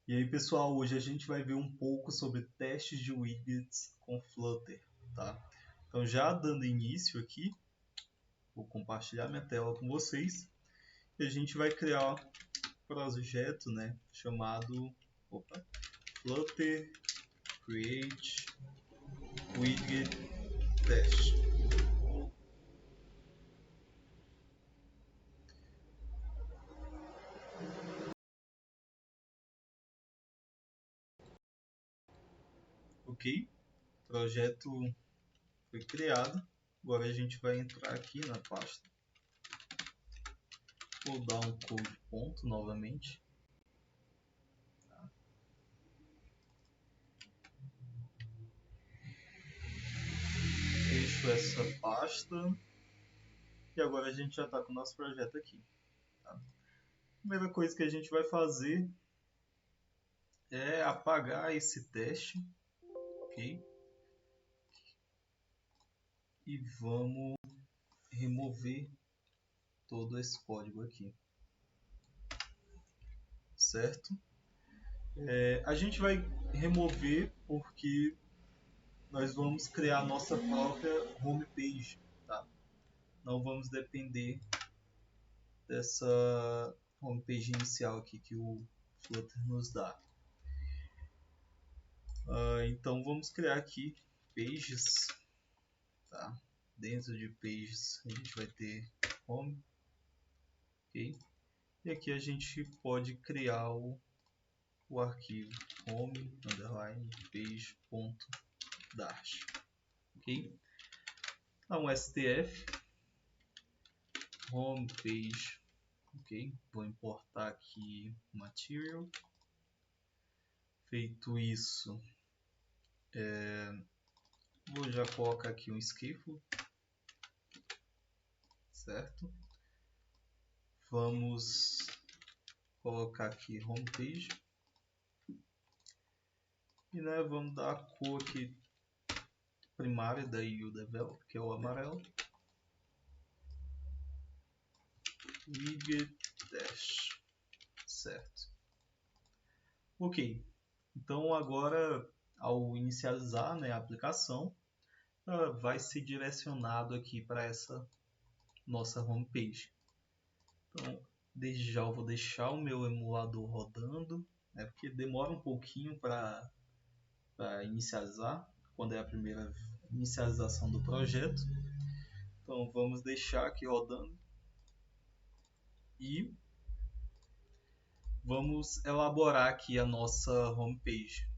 E aí, pessoal, hoje a gente vai ver um pouco sobre testes de widgets com Flutter, tá? Então, já dando início aqui, vou compartilhar minha tela com vocês e a gente vai criar um projeto, né, chamado Flutter Create Widget Test. Ok? O projeto foi criado. Agora a gente vai entrar aqui na pasta. Vou dar um code ponto novamente. Fecho essa pasta. E agora a gente já está com o nosso projeto aqui. Tá? A primeira coisa que a gente vai fazer é apagar esse teste. Ok? E vamos remover todo esse código aqui. Certo? A gente vai remover porque nós vamos criar a nossa própria homepage. Tá? Não vamos depender dessa homepage inicial aqui que o Flutter nos dá. Então vamos criar aqui pages. Tá? Dentro de pages a gente vai ter home. Okay? E aqui a gente pode criar o arquivo home_page.dart. Ok? Então stf homepage. Ok? Vou importar aqui material. Feito isso, vou já colocar aqui um scaffold, certo? Vamos colocar aqui homepage e vamos dar a cor aqui primária da UDevelop, que é o amarelo. Widget Dash, certo? Ok, então agora ao inicializar, a aplicação, vai ser direcionado aqui para essa nossa homepage. Então, desde já eu vou deixar o meu emulador rodando, porque demora um pouquinho para inicializar, quando é a primeira inicialização do projeto. Então vamos deixar aqui rodando e vamos elaborar aqui a nossa homepage.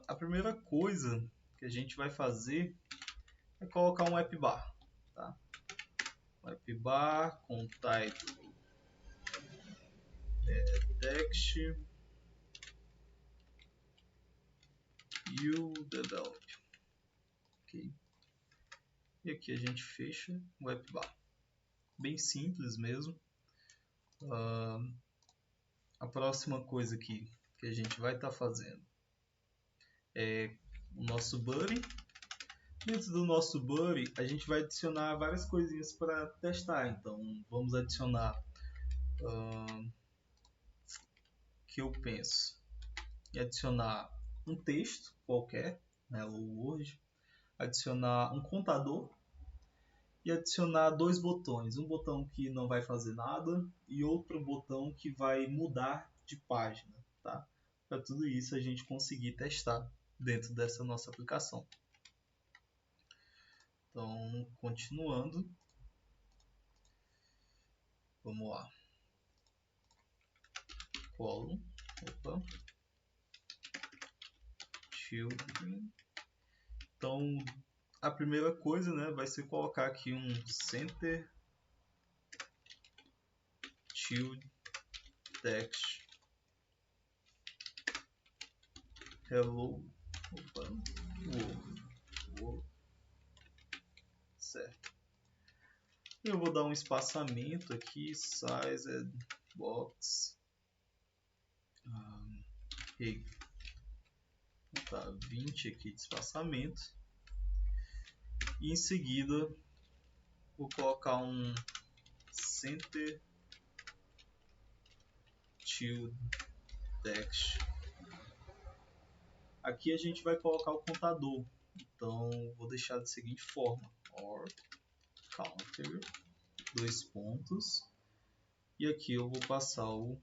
A primeira coisa que a gente vai fazer é colocar um app bar. Tá? Um app bar com type text UDevelop. Okay. E aqui a gente fecha o app bar. Bem simples mesmo. A próxima coisa aqui que a gente vai estar fazendo é o nosso buddy. Dentro do nosso buddy, a gente vai adicionar várias coisinhas para testar. Então, vamos adicionar que eu penso em adicionar um texto qualquer, o Word, adicionar um contador e adicionar dois botões. Um botão que não vai fazer nada e outro botão que vai mudar de página. Tá? Para tudo isso a gente conseguir testar dentro dessa nossa aplicação. Então, continuando, vamos lá. Column, children. Então, a primeira coisa, vai ser colocar aqui um center child text hello world. Certo. Eu vou dar um espaçamento aqui, size box tá 20 aqui de espaçamento. E em seguida vou colocar um center tilde text. Aqui a gente vai colocar o contador. Então vou deixar da seguinte forma: or counter, dois pontos, e aqui eu vou passar o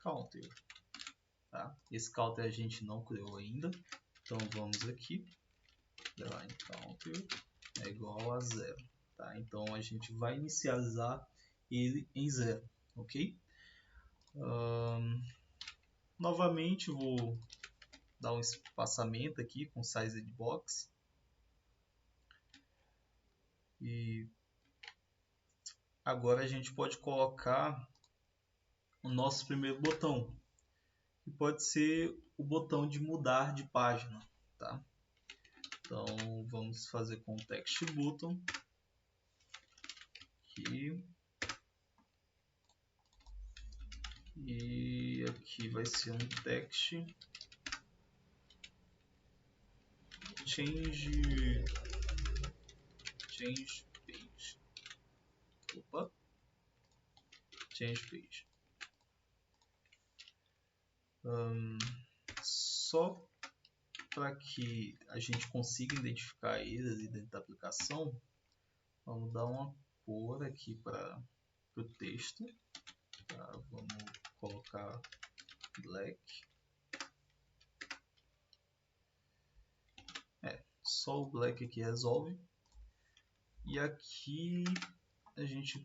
counter. Tá? Esse counter a gente não criou ainda, então vamos aqui, line counter é igual a 0. Tá? Então a gente vai inicializar ele em 0, ok? Novamente vou dar um espaçamento aqui com size box e agora a gente pode colocar o nosso primeiro botão, que pode ser o botão de mudar de página, tá? Então vamos fazer com o text button aqui, e aqui vai ser um text change page. Opa, change page. Só para que a gente consiga identificar ele ali dentro da aplicação, vamos dar uma cor aqui para o texto. Tá? Vamos colocar black. Só o black aqui resolve. E aqui a gente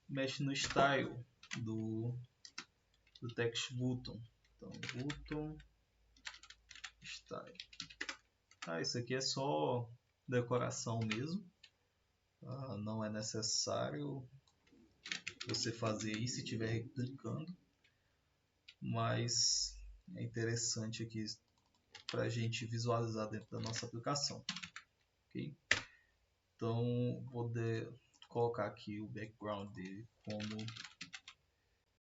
mexe no style do text button. Então, button style. Isso aqui é só decoração mesmo. Não é necessário você fazer isso se estiver replicando, mas é interessante aqui para a gente visualizar dentro da nossa aplicação. Okay? Então vou colocar aqui o background dele como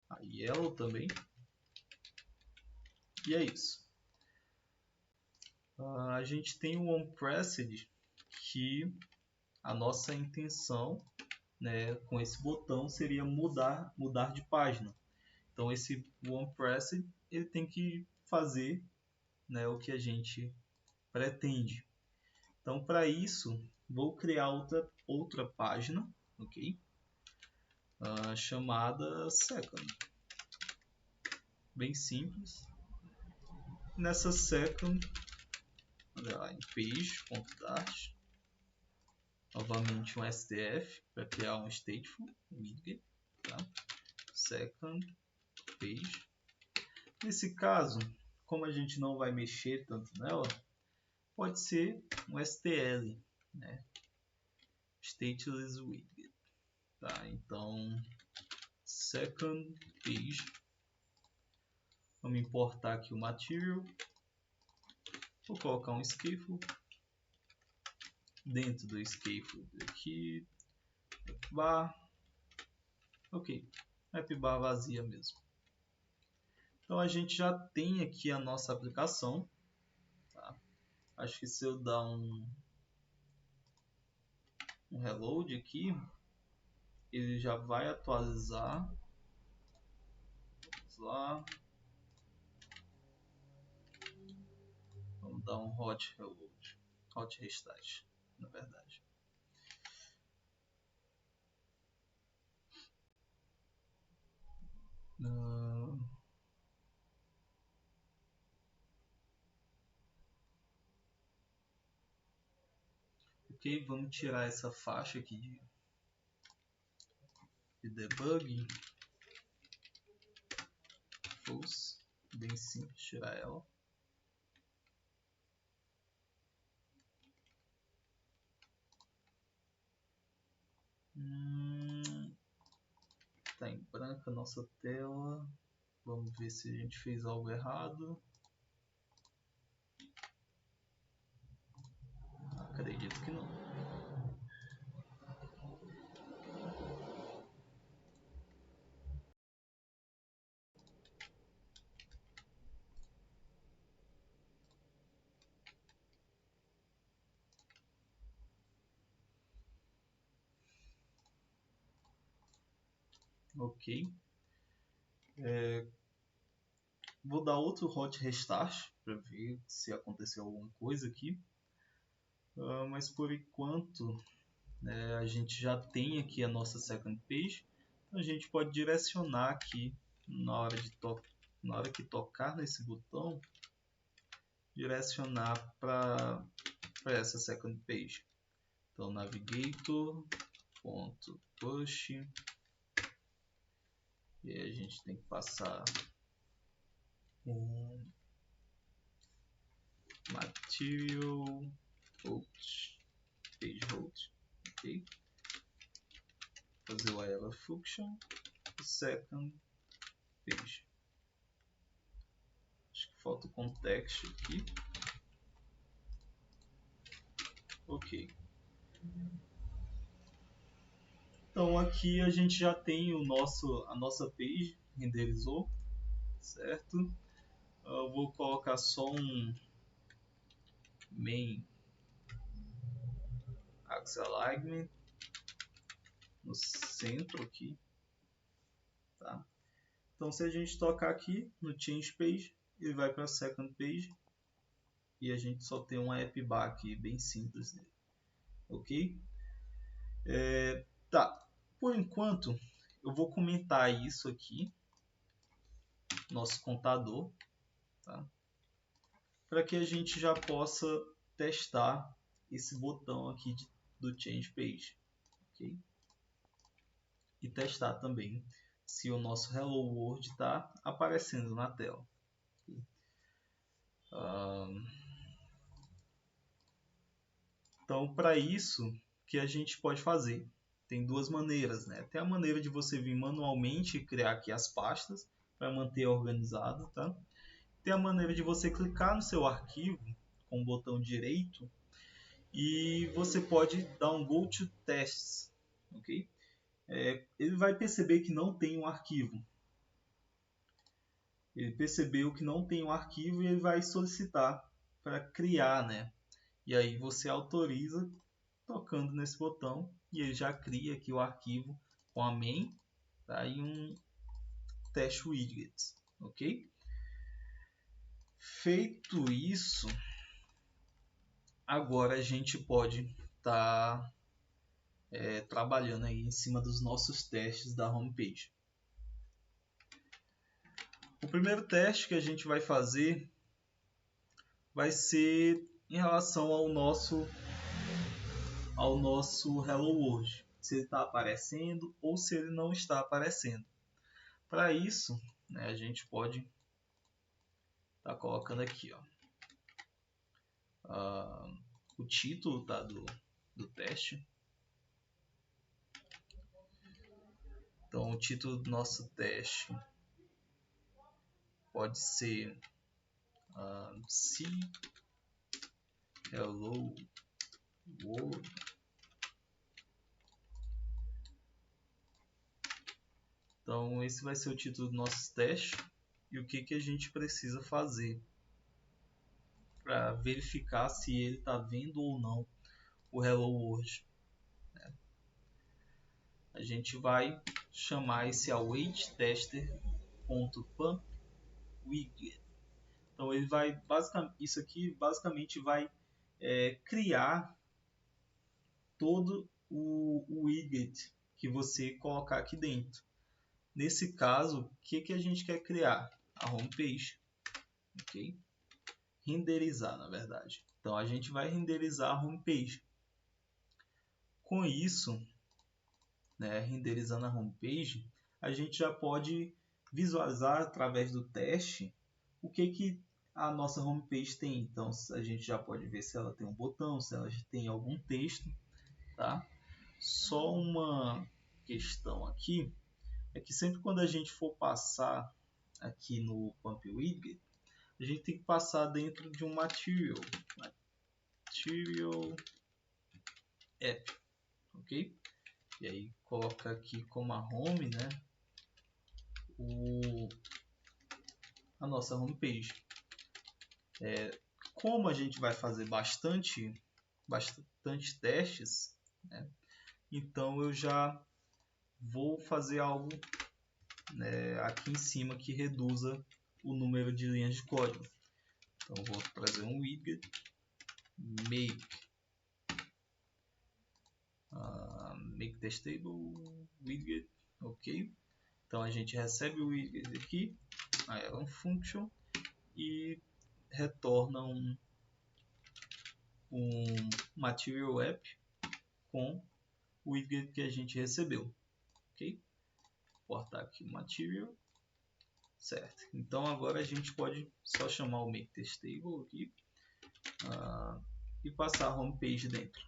a yellow também, e é isso. A gente tem o onPressed, que a nossa intenção, né, com esse botão seria mudar de página. Então esse onPressed ele tem que fazer, né, o que a gente pretende. Então para isso vou criar outra página, ok? Chamada second. Bem simples. Nessa second, em page.dart, novamente um STF para criar um stateful widget, tá? Second page. Nesse caso, como a gente não vai mexer tanto nela, pode ser um STL, né? Stateless widget, tá? Então, second page, vamos importar aqui o material, vou colocar um scaffold, dentro do scaffold aqui, bar, ok, map bar vazia mesmo. Então a gente já tem aqui a nossa aplicação, tá? Acho que se eu dar um reload aqui, ele já vai atualizar. Vamos lá. Vamos dar um hot reload, hot restart, na verdade. Ok, vamos tirar essa faixa aqui de debug. False, bem simples tirar ela. Está em branca a nossa tela. Vamos ver se a gente fez algo errado. Acredito que não. Ok. Vou dar outro hot restart para ver se aconteceu alguma coisa aqui. Mas por enquanto, né, a gente já tem aqui a nossa second page. Então a gente pode direcionar aqui na hora que tocar nesse botão, direcionar para essa second page. Então navigator.push, e aí a gente tem que passar um material host, page host, ok? Fazer o IAVA function second page. Acho que falta o context aqui. Ok. Então aqui a gente já tem a nossa page renderizou, certo? Eu vou colocar só um main axis alignment no centro aqui, tá? Então se a gente tocar aqui no change page, ele vai para a second page e a gente só tem uma app bar aqui bem simples nele, ok? Tá. Por enquanto eu vou comentar isso aqui, nosso contador, tá? Para que a gente já possa testar esse botão aqui do Change Page, ok? E testar também se o nosso Hello World está aparecendo na tela. Então, para isso, o que a gente pode fazer? Tem duas maneiras, né? Tem a maneira de você vir manualmente criar aqui as pastas para manter organizado, tá? Tem a maneira de você clicar no seu arquivo com o botão direito e você pode dar um Go to Tests, ok? Ele vai perceber que não tem um arquivo. Ele percebeu que não tem um arquivo e ele vai solicitar para criar, né? E aí você autoriza tocando nesse botão e ele já cria aqui o arquivo com a main, tá? E um test widget, ok? Feito isso, agora a gente pode estar trabalhando aí em cima dos nossos testes da homepage. O primeiro teste que a gente vai fazer vai ser em relação ao nosso Hello World, se ele está aparecendo ou se ele não está aparecendo. Para isso, né, a gente pode estar colocando aqui, o título, tá, do teste. Então, o título do nosso teste pode ser See Hello World. Então, esse vai ser o título do nosso teste e o que a gente precisa fazer para verificar se ele está vendo ou não o Hello World. A gente vai chamar esse await tester.pump widget. Então ele vai isso aqui basicamente vai criar todo o widget que você colocar aqui dentro. Nesse caso, o que a gente quer criar? A homepage, ok? Renderizar, na verdade. Então a gente vai renderizar a homepage. Com isso, né, renderizando a homepage, a gente já pode visualizar através do teste o que a nossa homepage tem. Então a gente já pode ver se ela tem um botão, se ela tem algum texto, tá? Só uma questão aqui é que sempre quando a gente for passar aqui no Pump Widget, a gente tem que passar dentro de um Material App, ok? E aí coloca aqui como a home, né, a nossa homepage. Como a gente vai fazer bastante testes, né, então eu já vou fazer algo né, aqui em cima que reduza o número de linhas de código. Então vou trazer um widget make make testable widget, ok? Então a gente recebe o widget aqui, aí é um function e retorna um material app com o widget que a gente recebeu, ok? Vou importar aqui o material, certo? Então agora a gente pode só chamar o make testable aqui e passar a homepage dentro.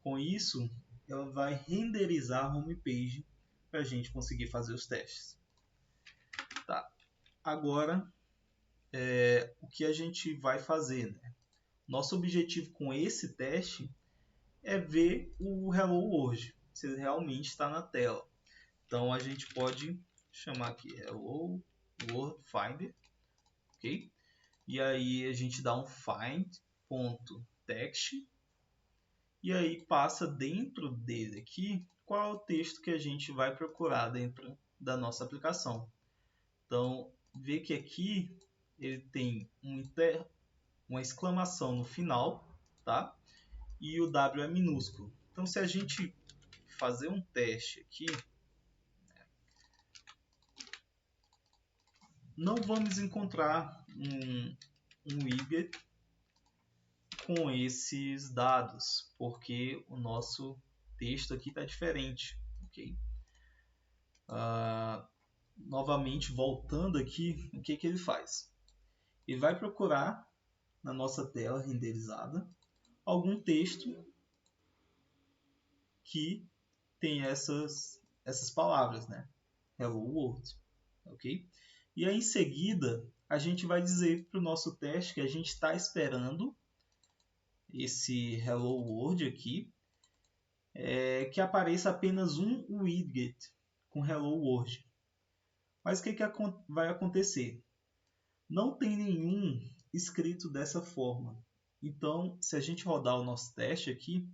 Com isso, ela vai renderizar a homepage para a gente conseguir fazer os testes. Tá. Agora, o que a gente vai fazer, né? Nosso objetivo com esse teste é ver o Hello World, se ele realmente está na tela. Então a gente pode chamar aqui Hello World Finder, ok? E aí a gente dá um find.text e aí passa dentro dele aqui qual é o texto que a gente vai procurar dentro da nossa aplicação. Então, vê que aqui ele tem uma exclamação no final, tá? E o W é minúsculo. Então, se a gente fazer um teste aqui, não vamos encontrar um widget com esses dados, porque o nosso texto aqui está diferente, ok? Novamente, voltando aqui, o que ele faz? Ele vai procurar na nossa tela renderizada algum texto que tem essas palavras, né? Hello World, ok? E aí, em seguida, a gente vai dizer para o nosso teste que a gente está esperando esse Hello World aqui, que apareça apenas um widget com Hello World. Mas o que vai acontecer? Não tem nenhum escrito dessa forma. Então, se a gente rodar o nosso teste aqui,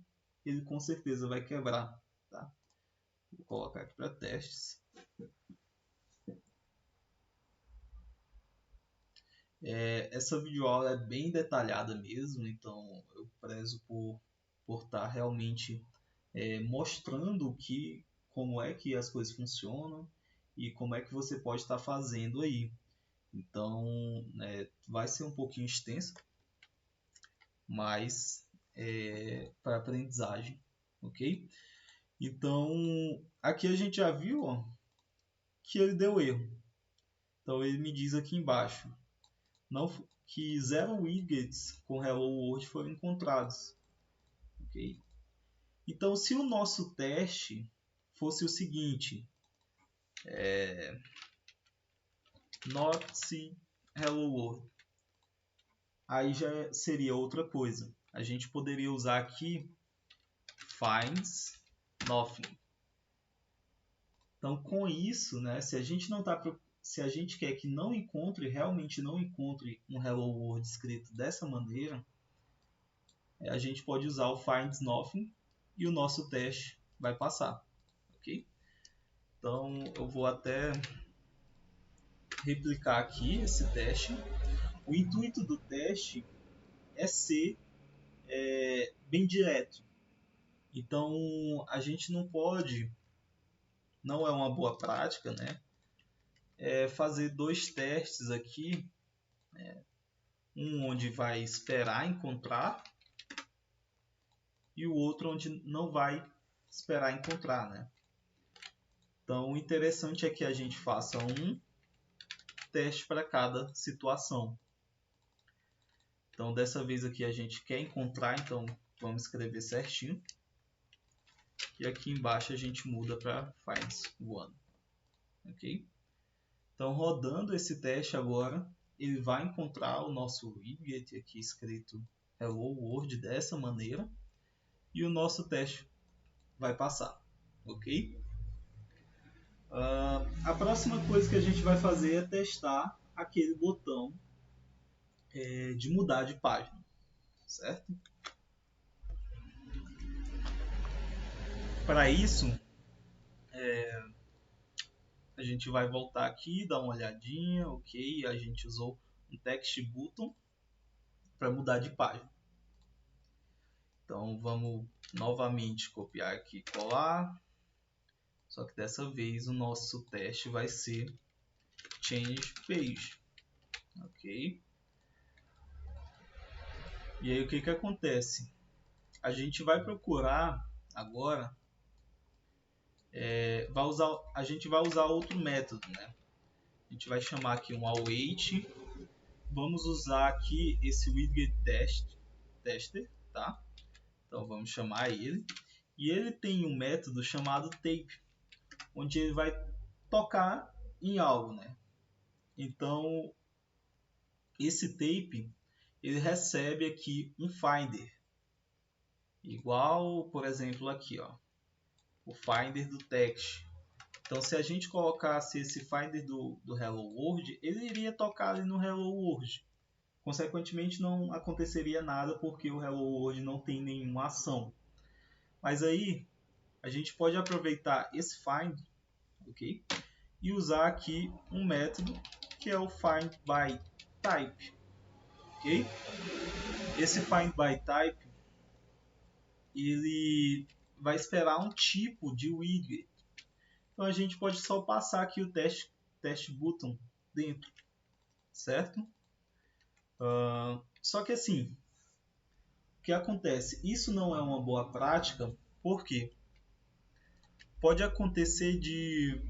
ele com certeza vai quebrar. Tá? Vou colocar aqui para testes. Essa videoaula é bem detalhada mesmo, então eu prezo por estar realmente mostrando como é que as coisas funcionam e como é que você pode estar fazendo aí. Então, vai ser um pouquinho extenso, mas para aprendizagem, ok? Então, aqui a gente já viu que ele deu erro. Então, ele me diz aqui embaixo que 0 widgets com Hello World foram encontrados. Okay? Então, se o nosso teste fosse o seguinte, not see Hello World, aí já seria outra coisa. A gente poderia usar aqui finds nothing. Então, com isso, né, se a gente quer que realmente não encontre um Hello World escrito dessa maneira, a gente pode usar o finds nothing e o nosso teste vai passar, ok? Então, eu vou até replicar aqui esse teste. O intuito do teste é ser bem direto. Então, a gente não é uma boa prática, né? Fazer 2 testes aqui, um onde vai esperar encontrar e o outro onde não vai esperar encontrar, né? Então, o interessante é que a gente faça um teste para cada situação. Então, dessa vez aqui a gente quer encontrar, então vamos escrever certinho. E aqui embaixo a gente muda para finds one, ok? Então, rodando esse teste agora, ele vai encontrar o nosso widget aqui escrito Hello World dessa maneira e o nosso teste vai passar, ok? A próxima coisa que a gente vai fazer é testar aquele botão de mudar de página, certo? Para isso, a gente vai voltar aqui, dar uma olhadinha, ok, a gente usou um text button para mudar de página. Então vamos novamente copiar aqui e colar, só que dessa vez o nosso teste vai ser change page, ok? E aí o que acontece? A gente vai procurar agora, a gente vai usar outro método, né? A gente vai chamar aqui um await. Vamos usar aqui esse widget tester, tá? Então vamos chamar ele. E ele tem um método chamado tape, onde ele vai tocar em algo, né? Então esse tape ele recebe aqui um finder, igual, por exemplo, aqui, ó, o finder do text. Então, se a gente colocasse esse finder do Hello World, ele iria tocar ali no Hello World. Consequentemente, não aconteceria nada porque o Hello World não tem nenhuma ação. Mas aí, a gente pode aproveitar esse find, ok? E usar aqui um método que é o findByType, ok? Esse findByType ele vai esperar um tipo de widget. Então a gente pode só passar aqui o test button dentro, certo? Só que assim, o que acontece? Isso não é uma boa prática, porque pode acontecer de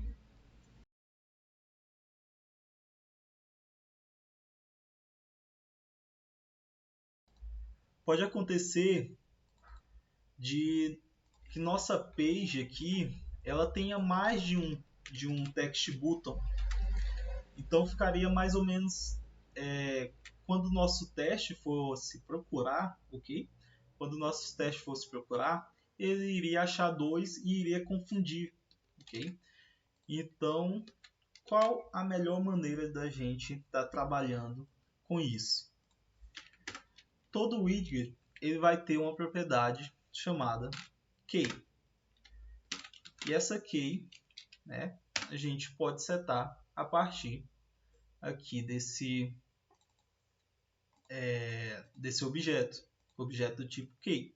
que nossa page aqui ela tenha mais de um text button. Então ficaria mais ou menos quando o nosso teste fosse procurar, ok? Quando o nosso teste fosse procurar, ele iria achar dois e iria confundir, ok? Então, qual a melhor maneira da gente estar trabalhando com isso? Todo widget ele vai ter uma propriedade chamada key. E essa key, né, a gente pode setar a partir aqui desse objeto do tipo key.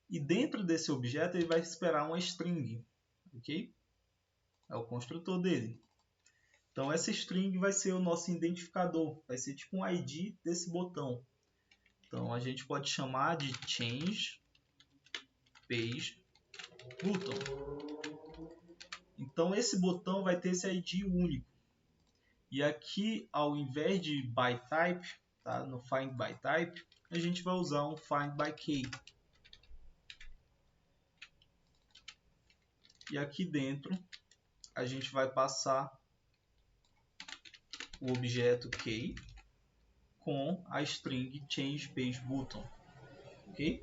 E dentro desse objeto ele vai esperar uma string, ok? É o construtor dele. Então essa string vai ser o nosso identificador, vai ser tipo um ID desse botão. Então a gente pode chamar de change page button. Então esse botão vai ter esse ID único. E aqui, ao invés de by type, tá, no find by type, a gente vai usar um find by key. E aqui dentro a gente vai passar o objeto key com a string change page button, ok?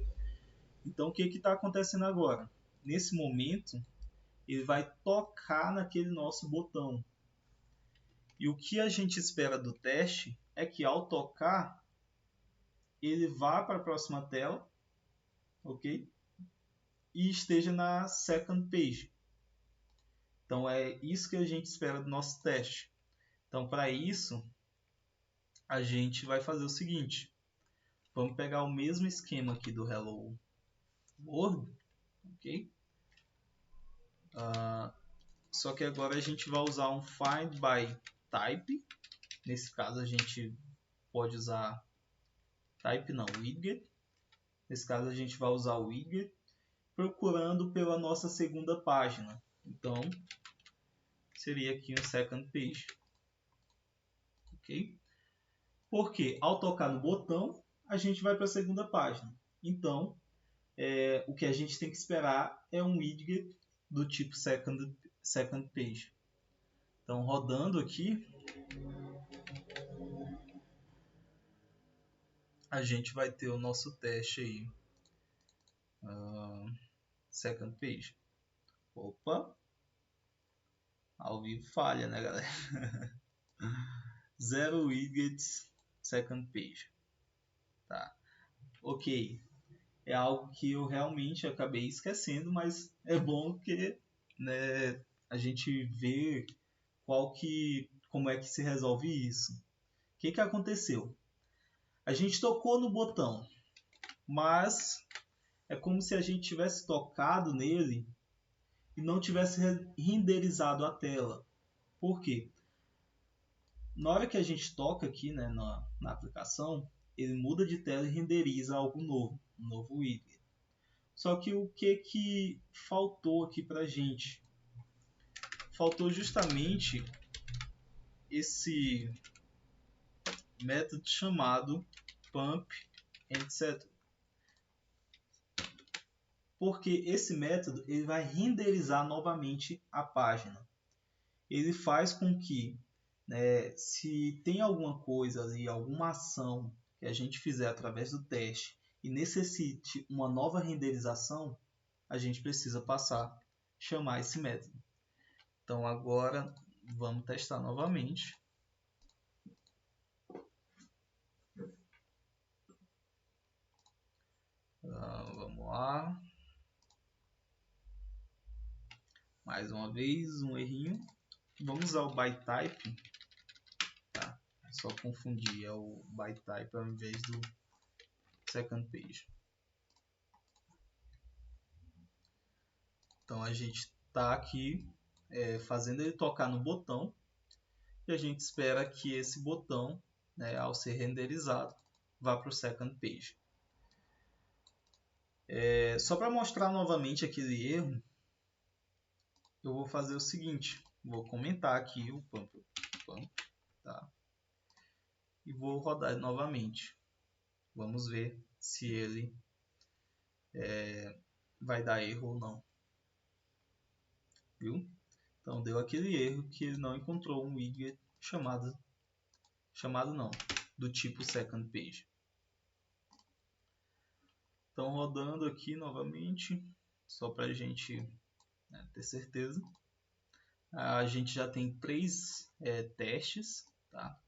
Então o que está acontecendo agora? Nesse momento ele vai tocar naquele nosso botão. E o que a gente espera do teste é que ao tocar ele vá para a próxima tela, ok? E esteja na second page. Então é isso que a gente espera do nosso teste. Então para isso a gente vai fazer o seguinte. Vamos pegar o mesmo esquema aqui do Hello World, ok? Só que agora a gente vai usar um find by type. Nesse caso a gente pode usar type não, widget. Nesse caso a gente vai usar o widget procurando pela nossa segunda página. Então seria aqui um second page, ok? Porque ao tocar no botão a gente vai para a segunda página. Então o que a gente tem que esperar é um widget do tipo second page. Então rodando aqui a gente vai ter o nosso teste aí. Second page. Opa! Ao vivo falha, né, galera? 0 widgets second page. Tá. Ok. É algo que eu realmente acabei esquecendo, mas é bom que, né, a gente vê como é que se resolve isso? O que aconteceu? A gente tocou no botão, mas é como se a gente tivesse tocado nele e não tivesse renderizado a tela. Por quê? Na hora que a gente toca aqui, né, na aplicação, ele muda de tela e renderiza algo novo, um novo widget. Só que o que faltou aqui para a gente? Faltou justamente esse método chamado pump etc. Porque esse método ele vai renderizar novamente a página. Ele faz com que, né, se tem alguma coisa ali, alguma ação que a gente fizer através do teste e necessite uma nova renderização, a gente precisa chamar esse método. Então agora vamos testar novamente. Vamos lá. Mais uma vez, um errinho. Vamos usar o bytype. Tá? É só confundir, é o bytype ao invés do second page. Então a gente está aqui fazendo ele tocar no botão e a gente espera que esse botão, né, ao ser renderizado, vá para o second page. Só para mostrar novamente aquele erro, eu vou fazer o seguinte, vou comentar aqui o pump, tá? E vou rodar novamente. Vamos ver se ele vai dar erro ou não. Viu? Então deu aquele erro que ele não encontrou um widget chamado não, do tipo second page. Então rodando aqui novamente, só para a gente, né, ter certeza. A gente já tem 3 testes, tá?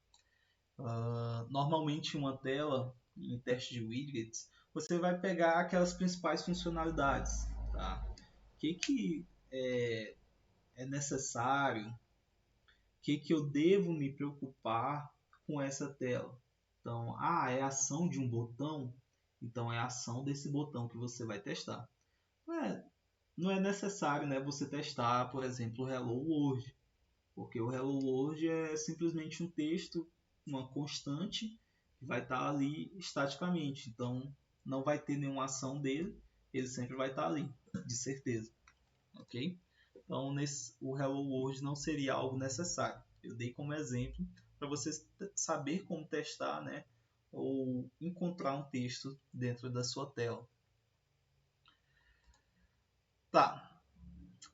Normalmente uma tela em teste de widgets, você vai pegar aquelas principais funcionalidades, tá? O que é necessário, o que eu devo me preocupar com essa tela. Então, é a ação de um botão, então é a ação desse botão que você vai testar. Não é necessário, né, você testar, por exemplo, o Hello World, porque o Hello World é simplesmente um texto, uma constante, que vai estar ali estaticamente. Então, não vai ter nenhuma ação dele, ele sempre vai estar ali, de certeza. Ok? Então, o Hello World não seria algo necessário. Eu dei como exemplo para você saber como testar, né, ou encontrar um texto dentro da sua tela. Tá.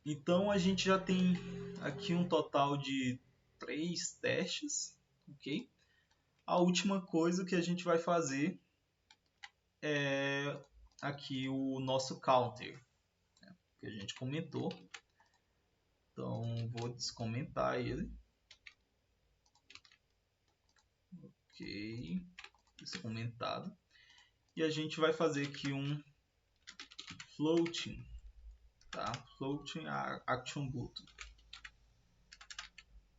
Então a gente já tem aqui um total de 3 testes, ok? A última coisa que a gente vai fazer é aqui o nosso counter, né, que a gente comentou. Então vou descomentar ele. Ok, descomentado. E a gente vai fazer aqui um floating, tá? Floating action button.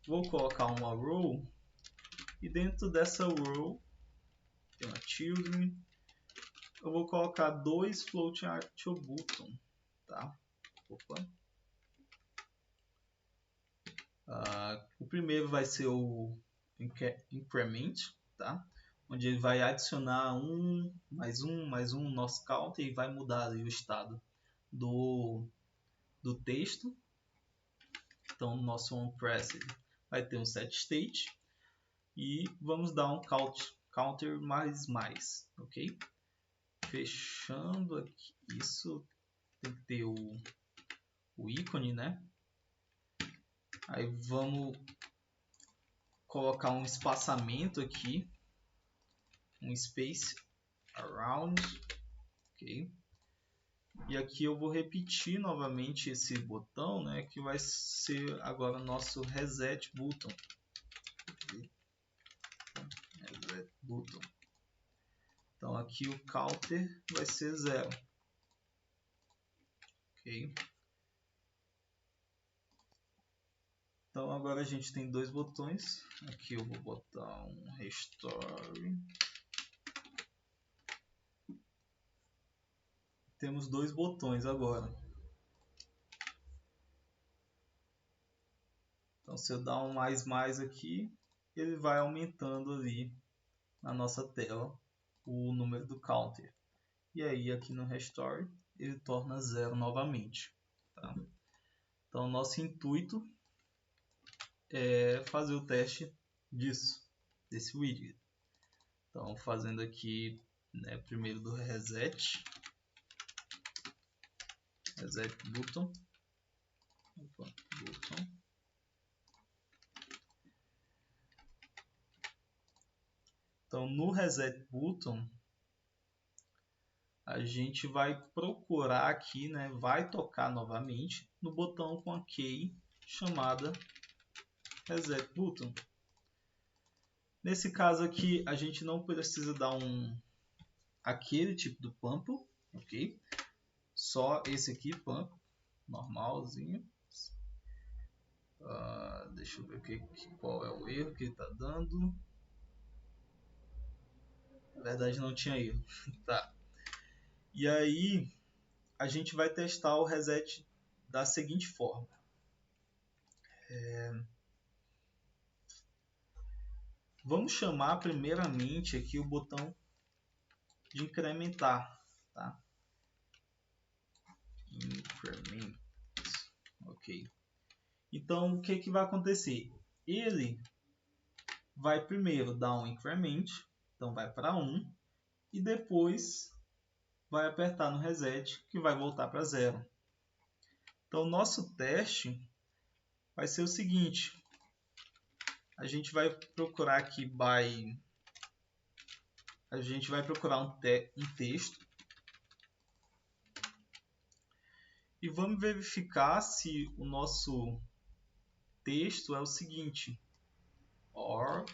Vou colocar uma row e dentro dessa row tem uma children. Eu vou colocar 2 floating action button, tá? Opa. O primeiro vai ser o increment, tá? Onde ele vai adicionar mais um no nosso counter e vai mudar ali o estado do texto. Então, no nosso onPressed vai ter um set state e vamos dar um counter mais, ok? Fechando aqui, isso tem que ter o ícone, né? Aí vamos colocar um espaçamento aqui, um space around, ok? E aqui eu vou repetir novamente esse botão, né? Que vai ser agora nosso reset button. Reset button. Então aqui o counter vai ser 0, ok? Então agora a gente tem dois botões. Aqui eu vou botar um restore. Temos dois botões agora. Então se eu dar um mais aqui, ele vai aumentando ali na nossa tela o número do counter. E aí aqui no restore ele torna 0 novamente. Tá? Então nosso intuito é fazer o teste desse widget. Então fazendo aqui, né, primeiro do reset button. Então no reset button a gente vai procurar aqui, né, vai tocar novamente no botão com a key chamada reset button. Nesse caso aqui a gente não precisa dar aquele tipo do pump, ok? Só esse aqui, pump, normalzinho. Deixa eu ver qual é o erro que ele está dando. Na verdade não tinha erro. Tá. E aí a gente vai testar o reset da seguinte forma. Vamos chamar primeiramente aqui o botão de incrementar. Tá? Increment. Ok. Então o que vai acontecer? Ele vai primeiro dar um increment, então vai para 1, e depois vai apertar no reset, que vai voltar para 0. Então o nosso teste vai ser o seguinte: a gente vai procurar aqui a gente vai procurar um texto e vamos verificar se o nosso texto é o seguinte: or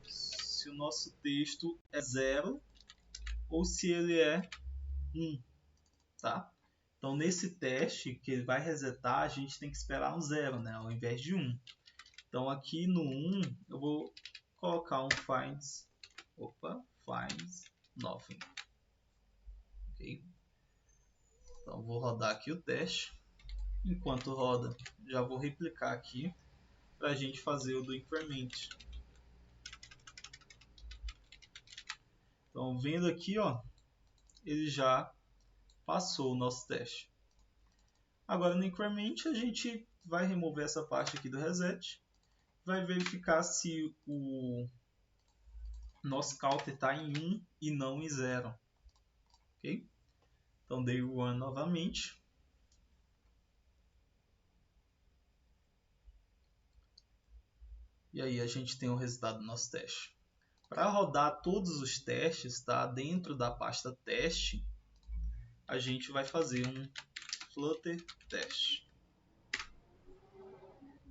se o nosso texto é 0 ou se ele é 1, tá? Então nesse teste que ele vai resetar, a gente tem que esperar um 0, né, ao invés de 1. Então aqui no 1 eu vou colocar um finds nothing. Okay? Então vou rodar aqui o teste. Enquanto roda, já vou replicar aqui para a gente fazer o do increment. Então vendo aqui, ó, ele já passou o nosso teste. Agora no increment a gente vai remover essa parte aqui do reset, vai verificar se o nosso counter está em 1 e não em 0. Okay? Então dei run novamente. E aí a gente tem o resultado do nosso teste. Para rodar todos os testes, tá, dentro da pasta teste, a gente vai fazer um flutter test.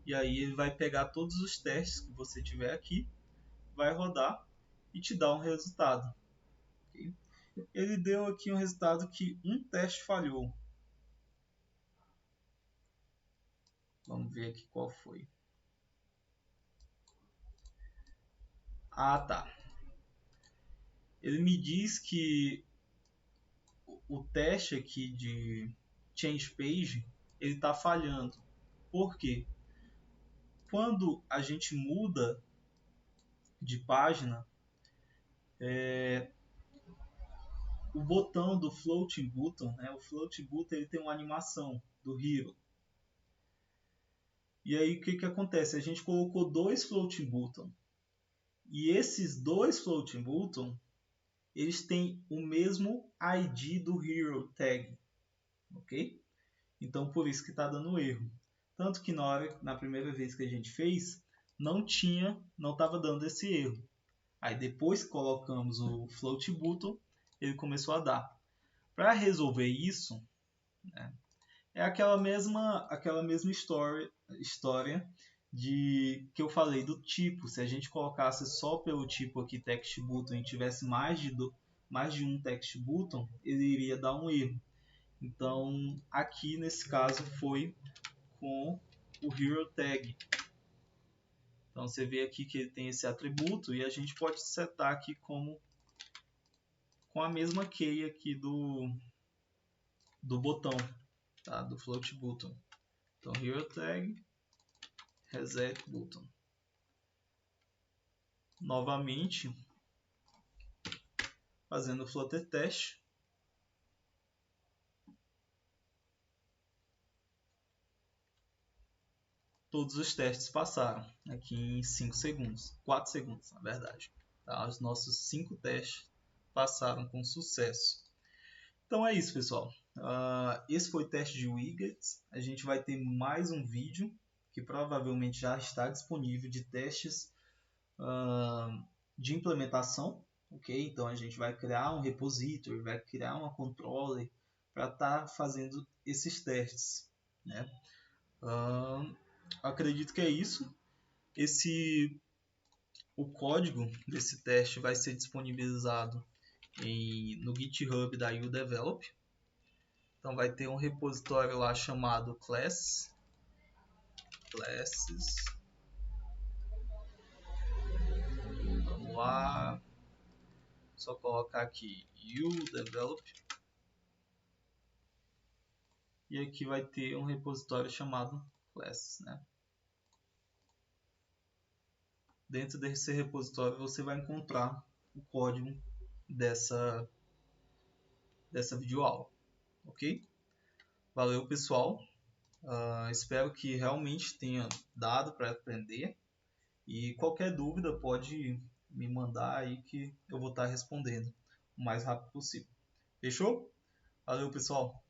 E aí ele vai pegar todos os testes que você tiver aqui, vai rodar e te dar um resultado. Okay? Ele deu aqui um resultado que um teste falhou. Vamos ver aqui qual foi. Ah, tá. Ele me diz que o teste aqui de change page ele está falhando. Por quê? Quando a gente muda de página, o botão do floating button, né? O floating button ele tem uma animação do hero. E aí o que acontece? A gente colocou dois floating button. E esses dois floating button, eles têm o mesmo ID do hero tag, ok? Então por isso que está dando erro. Tanto que na primeira vez que a gente fez, não estava dando esse erro. Aí depois que colocamos o float button, ele começou a dar. Para resolver isso, né, é aquela mesma história de que eu falei do tipo. Se a gente colocasse só pelo tipo aqui text button e tivesse mais de um text button, ele iria dar um erro. Então, aqui nesse caso foi com o Hero Tag. Então, você vê aqui que ele tem esse atributo e a gente pode setar aqui como com a mesma key aqui do botão, tá? Do float button. Então, Hero Tag, Reset Button. Novamente, fazendo o Flutter Test. Todos os testes passaram aqui em 5 segundos, 4 segundos na verdade. Tá? Os nossos 5 testes passaram com sucesso. Então é isso, pessoal. Esse foi o teste de widgets. A gente vai ter mais um vídeo que provavelmente já está disponível de testes de implementação. Okay? Então a gente vai criar um repository, vai criar uma controller para estar fazendo esses testes. Né? Acredito que é isso. O código desse teste vai ser disponibilizado no GitHub da UDevelop. Então vai ter um repositório lá chamado classes. Vamos lá. Só colocar aqui UDevelop. E aqui vai ter um repositório chamado classes, né? Dentro desse repositório você vai encontrar o código dessa videoaula, ok? Valeu, pessoal. Espero que realmente tenha dado para aprender. E qualquer dúvida pode me mandar aí que eu vou estar respondendo o mais rápido possível. Fechou? Valeu, pessoal.